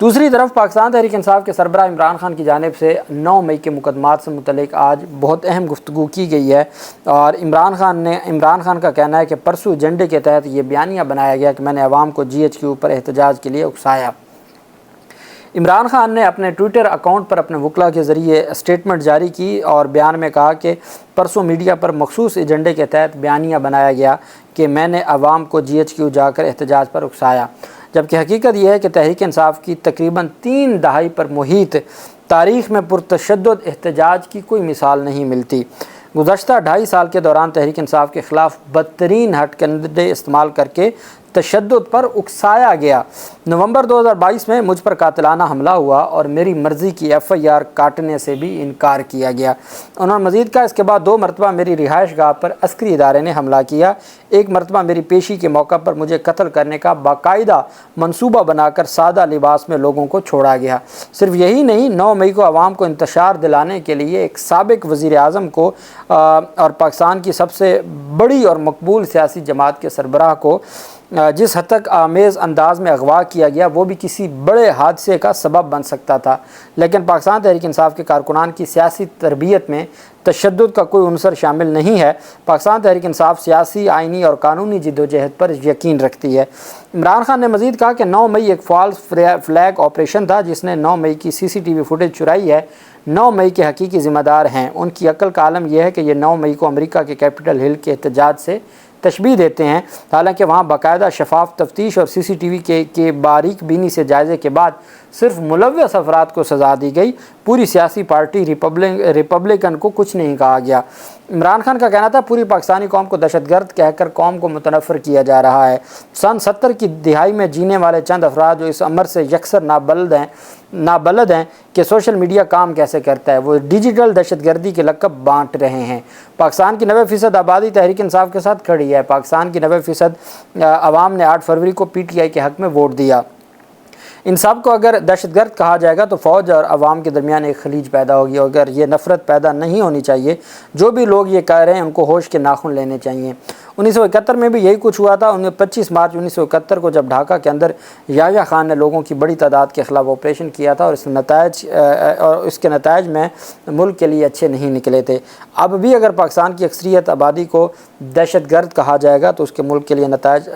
دوسری طرف پاکستان تحریک انصاف کے سربراہ عمران خان کی جانب سے 9 مئی کے مقدمات سے متعلق آج بہت اہم گفتگو کی گئی ہے، اور عمران خان کا کہنا ہے کہ پرسوں ایجنڈے کے تحت یہ بیانیہ بنایا گیا کہ میں نے عوام کو GHQ پر احتجاج کے لیے اکسایا۔ عمران خان نے اپنے ٹویٹر اکاؤنٹ پر اپنے وکلاء کے ذریعے اسٹیٹمنٹ جاری کی اور بیان میں کہا کہ پرسوں میڈیا پر مخصوص ایجنڈے کے تحت بیانیہ بنایا گیا کہ میں نے عوام کو GHQ جا کر احتجاج پر اکسایا، جبکہ حقیقت یہ ہے کہ تحریک انصاف کی تقریباً 3 دہائی پر محیط تاریخ میں پرتشدد احتجاج کی کوئی مثال نہیں ملتی۔ گزشتہ 2.5 سال کے دوران تحریک انصاف کے خلاف بدترین ہتھ کنڈے استعمال کر کے تشدد پر اکسایا گیا۔ نومبر 2022 میں مجھ پر قاتلانہ حملہ ہوا اور میری مرضی کی FIR کاٹنے سے بھی انکار کیا گیا۔ انہوں نے مزید کہا اس کے بعد 2 مرتبہ میری رہائش گاہ پر عسکری ادارے نے حملہ کیا، ایک مرتبہ میری پیشی کے موقع پر مجھے قتل کرنے کا باقاعدہ منصوبہ بنا کر سادہ لباس میں لوگوں کو چھوڑا گیا۔ صرف یہی نہیں، 9 مئی کو عوام کو انتشار دلانے کے لیے ایک سابق وزیر اعظم کو اور پاکستان کی سب سے بڑی اور مقبول سیاسی جماعت کے سربراہ کو جس حد تک آمیز انداز میں اغوا کیا گیا وہ بھی کسی بڑے حادثے کا سبب بن سکتا تھا، لیکن پاکستان تحریک انصاف کے کارکنان کی سیاسی تربیت میں تشدد کا کوئی عنصر شامل نہیں ہے۔ پاکستان تحریک انصاف سیاسی، آئینی اور قانونی جدوجہد پر یقین رکھتی ہے۔ عمران خان نے مزید کہا کہ 9 مئی ایک فالس فلیگ آپریشن تھا جس نے 9 مئی کی CCTV فوٹیج چرائی ہے۔ 9 مئی کے حقیقی ذمہ دار ہیں۔ ان کی عقل کا عالم یہ ہے کہ یہ 9 مئی کو امریکہ کے کیپٹل ہل کے احتجاج سے تشبیہ دیتے ہیں، حالانکہ وہاں باقاعدہ شفاف تفتیش اور CCTV کے باریک بینی سے جائزے کے بعد صرف ملوث افراد کو سزا دی گئی، پوری سیاسی پارٹی ریپبلکن کو کچھ نہیں کہا گیا۔ عمران خان کا کہنا تھا پوری پاکستانی قوم کو دہشت گرد کہہ کر قوم کو متنفر کیا جا رہا ہے۔ سن 70 کی دہائی میں جینے والے چند افراد جو اس امر سے یکسر نابلد ہیں کہ سوشل میڈیا کام کیسے کرتا ہے، وہ ڈیجیٹل دہشت گردی کے لقب بانٹ رہے ہیں۔ پاکستان کی 90% آبادی تحریک انصاف کے ساتھ کھڑی ہے۔ پاکستان کی 90% عوام نے 8 فروری کو PTI کے حق میں ووٹ دیا۔ ان سب کو اگر دہشت گرد کہا جائے گا تو فوج اور عوام کے درمیان ایک خلیج پیدا ہوگی، اور اگر یہ نفرت پیدا نہیں ہونی چاہیے۔ جو بھی لوگ یہ کہہ رہے ہیں ان کو ہوش کے ناخن لینے چاہیے۔ 1971 میں بھی یہی کچھ ہوا تھا۔ 25 مارچ 1971 کو جب ڈھاکہ کے اندر یحییٰ خان نے لوگوں کی بڑی تعداد کے خلاف آپریشن کیا تھا اور اس کے نتائج میں ملک کے لیے اچھے نہیں نکلے تھے۔ اب بھی اگر پاکستان کی اکثریت آبادی کو دہشت گرد کہا جائے گا تو اس کے ملک کے لیے نتائج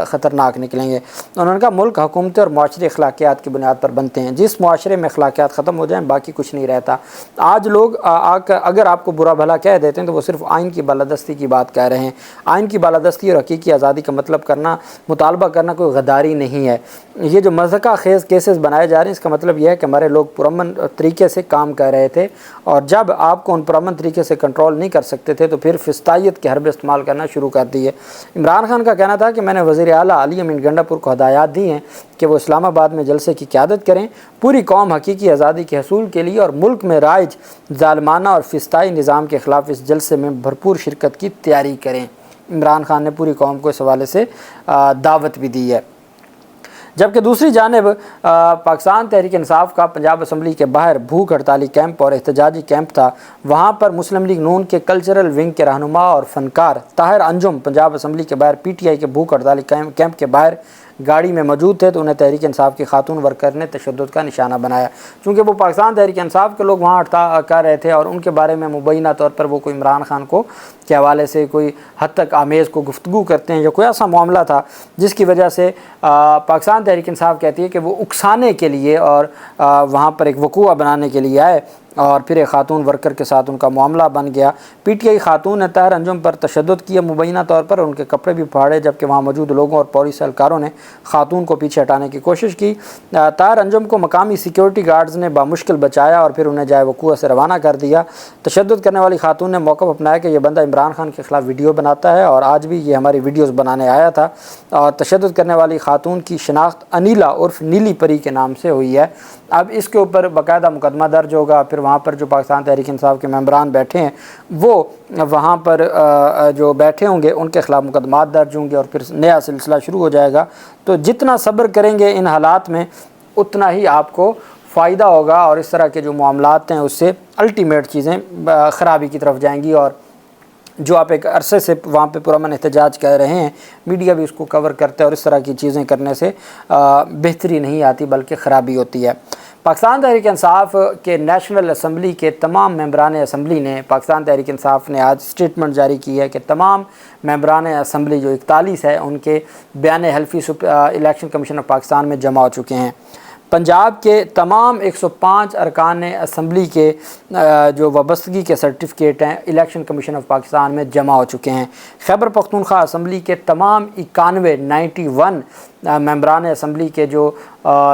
خطرناک نکلیں گے۔ انہوں نے کہا ملک حکومتیں اور معاشرے اخلاقیات کی بنیاد پر بنتے ہیں، جس معاشرے میں اخلاقیات ختم ہو جائیں باقی کچھ نہیں رہتا۔ آج لوگ اگر آپ کو برا بھلا کہہ دیتے ہیں تو وہ صرف آئین کی بالادستی کی بات کہہ رہے ہیں۔ آئین کی بالادستی اور حقیقی آزادی کا مطالبہ کرنا کوئی غداری نہیں ہے۔ یہ جو مضحکہ خیز کیسز بنائے جا رہے ہیں اس کا مطلب یہ ہے کہ ہمارے لوگ پرامن طریقے سے کام کر رہے تھے، اور جب آپ کو ان پرامن طریقے سے کنٹرول نہیں کر سکتے تھے تو پھر فسطائیت کے حربے استعمال کرنا شروع کر دی ہے۔ عمران خان کا کہنا تھا کہ میں نے وزیر اعلیٰ علی امین گنڈاپور کو ہدایات دی ہیں کہ وہ اسلام آباد میں جلسے کی قیادت کریں، پوری قوم حقیقی آزادی کے حصول کے لیے اور ملک میں رائج ظالمانہ اور فسطائی نظام کے خلاف اس جلسے میں بھرپور شرکت کی تیاری کریں۔ عمران خان نے پوری قوم کو اس حوالے سے دعوت بھی دی ہے۔ جبکہ دوسری جانب پاکستان تحریک انصاف کا پنجاب اسمبلی کے باہر بھوک ہڑتالی کیمپ اور احتجاجی کیمپ تھا۔ وہاں پر مسلم لیگ نون کے کلچرل ونگ کے رہنما اور فنکار طاہر انجم پنجاب اسمبلی کے باہر PTI کے بھوک ہڑتالی کیمپ کے باہر گاڑی میں موجود تھے تو انہیں تحریک انصاف کی خاتون ورکر نے تشدد کا نشانہ بنایا، چونکہ وہ پاکستان تحریک انصاف کے لوگ وہاں ہڑتال کر رہے تھے اور ان کے بارے میں مبینہ طور پر وہ کوئی عمران خان کو کے حوالے سے کوئی حد تک آمیز کو گفتگو کرتے ہیں یا کوئی ایسا معاملہ تھا جس کی وجہ سے پاکستان تحریک انصاف کہتی ہے کہ وہ اکسانے کے لیے اور وہاں پر ایک وقوع بنانے کے لیے آئے اور پھر ایک خاتون ورکر کے ساتھ ان کا معاملہ بن گیا۔ PTI خاتون نے طاہر انجم پر تشدد کیا مبینہ طور پر، ان کے کپڑے بھی پھاڑے، جبکہ وہاں موجود لوگوں اور پولیس اہلکاروں نے خاتون کو پیچھے ہٹانے کی کوشش کی۔ طاہر انجم کو مقامی سیکیورٹی گارڈز نے بامشکل بچایا اور پھر انہیں جائے وقوع سے روانہ کر دیا۔ تشدد کرنے والی خاتون نے موقف اپنایا کہ یہ بندہ عمران خان کے خلاف ویڈیو بناتا ہے اور آج بھی یہ ہماری ویڈیوز بنانے آیا تھا، اور تشدد کرنے والی خاتون کی شناخت انیلا عرف نیلی پری کے نام سے ہوئی ہے۔ اب اس کے اوپر باقاعدہ مقدمہ درج ہوگا، پھر وہاں پر جو پاکستان تحریک انصاف کے ممبران بیٹھے ہیں وہ وہاں پر جو بیٹھے ہوں گے ان کے خلاف مقدمات درج ہوں گے اور پھر نیا سلسلہ شروع ہو جائے گا۔ تو جتنا صبر کریں گے ان حالات میں اتنا ہی آپ کو فائدہ ہوگا، اور اس طرح کے جو معاملات ہیں اس سے الٹیمیٹ چیزیں خرابی کی طرف جائیں گی اور جو آپ ایک عرصے سے وہاں پہ پرامن احتجاج کر رہے ہیں، میڈیا بھی اس کو کور کرتا ہے اور اس طرح کی چیزیں کرنے سے بہتری نہیں آتی بلکہ خرابی ہوتی ہے۔ پاکستان تحریک انصاف کے نیشنل اسمبلی کے تمام ممبران اسمبلی نے پاکستان تحریک انصاف نے آج اسٹیٹمنٹ جاری کی ہے کہ تمام ممبران اسمبلی جو 41 ہے ان کے بیان حلفی الیکشن کمیشن آف پاکستان میں جمع ہو چکے ہیں۔ پنجاب کے تمام 105 ارکان اسمبلی کے جو وابستگی کے سرٹیفکیٹ ہیں الیکشن کمیشن آف پاکستان میں جمع ہو چکے ہیں۔ خیبر پختونخوا اسمبلی کے تمام 91 ممبران اسمبلی کے جو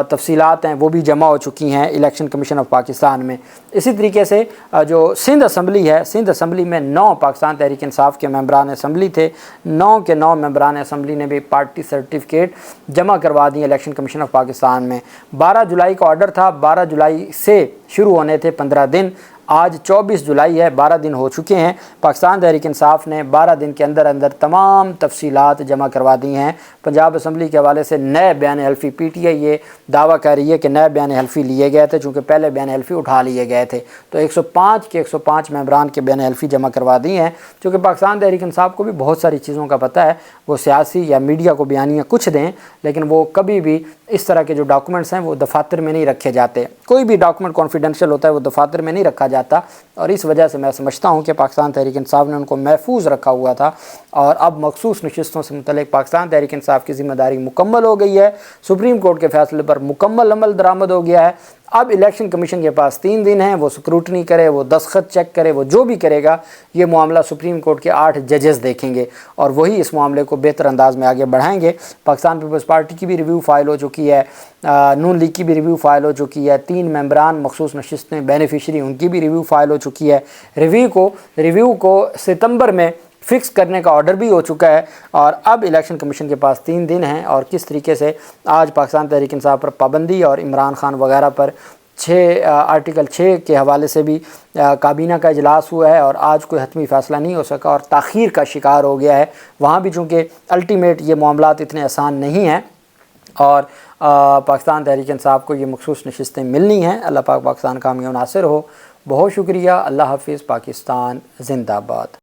تفصیلات ہیں وہ بھی جمع ہو چکی ہیں الیکشن کمیشن آف پاکستان میں۔ اسی طریقے سے جو سندھ اسمبلی ہے، سندھ اسمبلی میں 9 پاکستان تحریک انصاف کے ممبران اسمبلی تھے، 9 کے 9 ممبران اسمبلی نے بھی پارٹی سرٹیفکیٹ جمع کروا دی الیکشن کمیشن آف پاکستان میں۔ 12 جولائی کا آرڈر تھا، 12 جولائی سے شروع ہونے تھے 15 دن، آج 24 جولائی ہے، 12 دن ہو چکے ہیں۔ پاکستان تحریک انصاف نے 12 دن کے اندر اندر تمام تفصیلات جمع کروا دی ہیں۔ پنجاب اسمبلی کے حوالے سے نئے بیان حلفی پی ٹی آئی یہ دعویٰ کر رہی ہے کہ نئے بیان حلفی لیے گئے تھے چونکہ پہلے بیان حلفی اٹھا لیے گئے تھے، تو 105 کے 105 ممبران کے بیان حلفی جمع کروا دی ہیں۔ چونکہ پاکستان تحریک انصاف کو بھی بہت ساری چیزوں کا پتہ ہے، وہ سیاسی یا میڈیا کو بیانیاں کچھ دیں لیکن وہ کبھی بھی اس طرح کے جو ڈاکومنٹس ہیں وہ دفاتر میں نہیں رکھے جاتے۔ کوئی بھی ڈاکومنٹ کانفیڈینشیل ہوتا ہے وہ دفاتر میں نہیں رکھا جاتا، اور اس وجہ سے میں سمجھتا ہوں کہ پاکستان تحریک انصاف نے ان کو محفوظ رکھا ہوا تھا، اور اب مخصوص نشستوں سے متعلق پاکستان تحریک انصاف کی ذمہ داری مکمل ہو گئی ہے۔ سپریم کورٹ کے فیصلے پر مکمل عمل درآمد ہو گیا ہے۔ اب الیکشن کمیشن کے پاس 3 دن ہیں، وہ سکروٹنی کرے، وہ دستخط چیک کرے، وہ جو بھی کرے گا، یہ معاملہ سپریم کورٹ کے 8 ججز دیکھیں گے اور وہی اس معاملے کو بہتر انداز میں آگے بڑھائیں گے۔ پاکستان پیپلز پارٹی کی بھی ریویو فائل ہو چکی ہے، نون لیگ کی بھی ریویو فائل ہو چکی ہے، 3 ممبران مخصوص نشستیں بینیفیشری ان کی بھی ریویو فائل ہو چکی ہے۔ ریویو کو ستمبر میں فکس کرنے کا آرڈر بھی ہو چکا ہے، اور اب الیکشن کمیشن کے پاس 3 دن ہیں، اور کس طریقے سے آج پاکستان تحریک انصاف پر پابندی اور عمران خان وغیرہ پر آرٹیکل 6 کے حوالے سے بھی کابینہ کا اجلاس ہوا ہے اور آج کوئی حتمی فیصلہ نہیں ہو سکا اور تاخیر کا شکار ہو گیا ہے۔ وہاں بھی چونکہ الٹیمیٹ یہ معاملات اتنے آسان نہیں ہیں اور پاکستان تحریک انصاف کو یہ مخصوص نشستیں ملنی ہیں۔ اللہ پاک پاکستان کا حامی و ناصر ہو۔ بہت شکریہ۔ اللہ حافظ۔ پاکستان زندہ باد۔